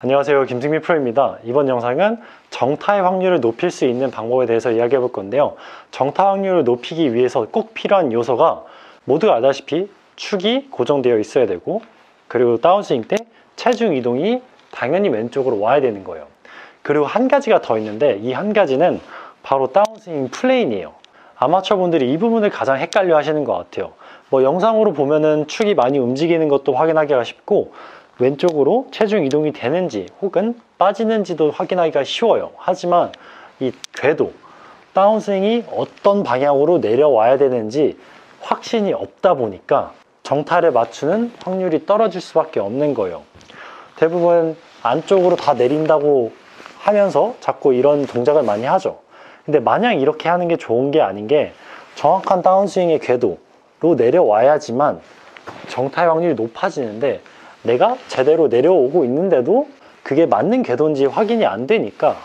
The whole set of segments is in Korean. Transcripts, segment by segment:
안녕하세요, 김승민 프로입니다. 이번 영상은 정타의 확률을 높일 수 있는 방법에 대해서 이야기해 볼 건데요. 정타 확률을 높이기 위해서 꼭 필요한 요소가 모두가 알다시피 축이 고정되어 있어야 되고, 그리고 다운스윙 때 체중 이동이 당연히 왼쪽으로 와야 되는 거예요. 그리고 한 가지가 더 있는데, 이 한 가지는 바로 다운스윙 플레인이에요. 아마추어 분들이 이 부분을 가장 헷갈려 하시는 것 같아요. 영상으로 보면은 축이 많이 움직이는 것도 확인하기가 쉽고, 왼쪽으로 체중 이동이 되는지 혹은 빠지는지도 확인하기가 쉬워요. 하지만 이 궤도, 다운스윙이 어떤 방향으로 내려와야 되는지 확신이 없다 보니까 정타를 맞추는 확률이 떨어질 수밖에 없는 거예요. 대부분 안쪽으로 다 내린다고 하면서 자꾸 이런 동작을 많이 하죠. 근데 마냥 이렇게 하는 게 좋은 게 아닌 게, 정확한 다운스윙의 궤도로 내려와야지만 정타의 확률이 높아지는데, 내가 제대로 내려오고 있는데도 그게 맞는 궤도인지 확인이 안 되니까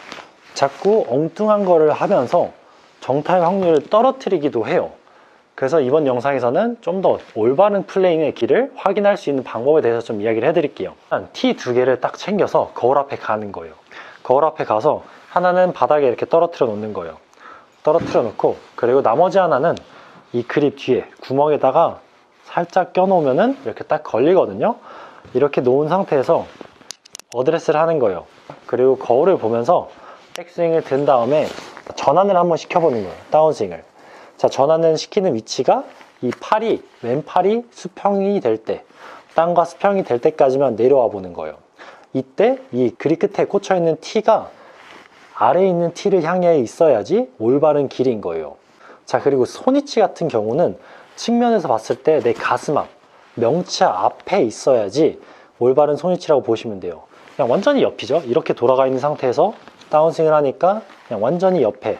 자꾸 엉뚱한 거를 하면서 정타의 확률을 떨어뜨리기도 해요. 그래서 이번 영상에서는 좀 더 올바른 플레이의 길을 확인할 수 있는 방법에 대해서 좀 이야기를 해드릴게요. 티 두 개를 딱 챙겨서 거울 앞에 가는 거예요. 거울 앞에 가서 하나는 바닥에 이렇게 떨어뜨려 놓는 거예요. 떨어뜨려 놓고, 그리고 나머지 하나는 이 그립 뒤에 구멍에다가 살짝 껴 놓으면은 이렇게 딱 걸리거든요. 이렇게 놓은 상태에서 어드레스를 하는 거예요. 그리고 거울을 보면서 백스윙을 든 다음에 전환을 한번 시켜보는 거예요. 다운스윙을. 자, 전환을 시키는 위치가 이 팔이, 왼팔이 수평이 될 때, 땅과 수평이 될 때까지만 내려와 보는 거예요. 이때 이 그립 끝에 꽂혀 있는 티가 아래에 있는 티를 향해 있어야지 올바른 길인 거예요. 자, 그리고 손위치 같은 경우는 측면에서 봤을 때 내 가슴 앞, 명치 앞에 있어야지 올바른 손위치라고 보시면 돼요. 그냥 완전히 옆이죠. 이렇게 돌아가 있는 상태에서 다운스윙을 하니까 그냥 완전히 옆에,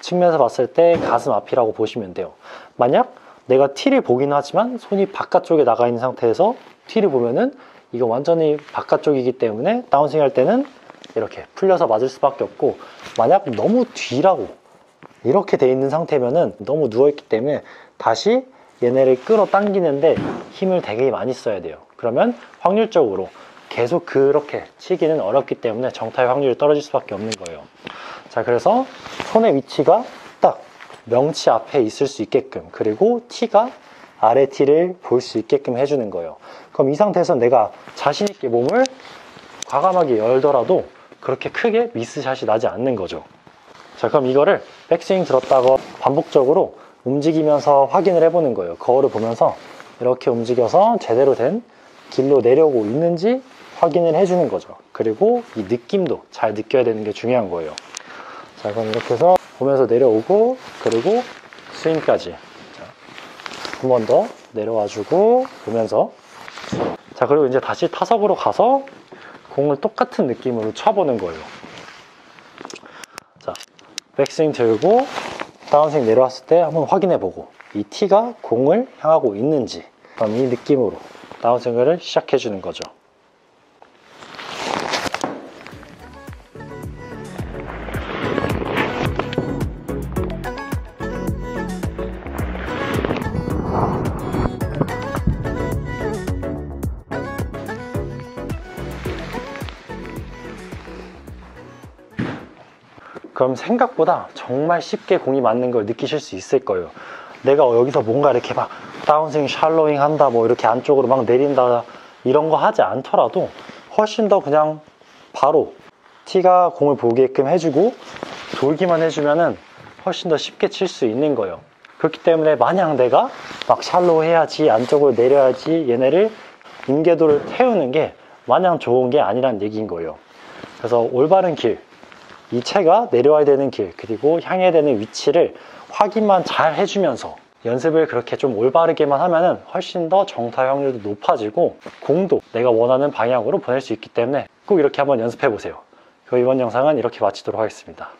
측면에서 봤을 때 가슴 앞이라고 보시면 돼요. 만약 내가 티를 보긴 하지만 손이 바깥쪽에 나가 있는 상태에서 티를 보면은 이거 완전히 바깥쪽이기 때문에 다운스윙 할 때는 이렇게 풀려서 맞을 수밖에 없고, 만약 너무 뒤라고 이렇게 돼 있는 상태면은 너무 누워있기 때문에 다시 얘네를 끌어당기는데 힘을 되게 많이 써야 돼요. 그러면 확률적으로 계속 그렇게 치기는 어렵기 때문에 정타의 확률이 떨어질 수밖에 없는 거예요. 자, 그래서 손의 위치가 딱 명치 앞에 있을 수 있게끔, 그리고 티가 아래 티를 볼 수 있게끔 해주는 거예요. 그럼 이 상태에서 내가 자신 있게 몸을 과감하게 열더라도 그렇게 크게 미스샷이 나지 않는 거죠. 자, 그럼 이거를 백스윙 들었다가 반복적으로 움직이면서 확인을 해보는 거예요. 거울을 보면서 이렇게 움직여서 제대로 된 길로 내려오고 있는지 확인을 해주는 거죠. 그리고 이 느낌도 잘 느껴야 되는 게 중요한 거예요. 자, 그럼 이렇게 해서 보면서 내려오고, 그리고 스윙까지 한 번 더 내려와주고 보면서, 자, 그리고 이제 다시 타석으로 가서 공을 똑같은 느낌으로 쳐보는 거예요. 자, 백스윙 들고 다운스윙 내려왔을 때 한번 확인해 보고, 이 티가 공을 향하고 있는지, 그럼 이 느낌으로 다운스윙을 시작해 주는 거죠. 그럼 생각보다 정말 쉽게 공이 맞는 걸 느끼실 수 있을 거예요. 내가 여기서 뭔가 이렇게 막 다운스윙, 샬로잉 한다, 뭐 이렇게 안쪽으로 막 내린다, 이런 거 하지 않더라도 훨씬 더 그냥 바로 티가 공을 보게끔 해주고 돌기만 해주면은 훨씬 더 쉽게 칠 수 있는 거예요. 그렇기 때문에 마냥 내가 막 샬로우 해야지, 안쪽으로 내려야지, 얘네를 인궤도를 태우는 게 마냥 좋은 게 아니란 얘기인 거예요. 그래서 올바른 길, 이 채가 내려와야 되는 길, 그리고 향해야 되는 위치를 확인만 잘 해주면서 연습을 그렇게 좀 올바르게만 하면은 훨씬 더 정타 확률도 높아지고 공도 내가 원하는 방향으로 보낼 수 있기 때문에 꼭 이렇게 한번 연습해 보세요. 그럼 이번 영상은 이렇게 마치도록 하겠습니다.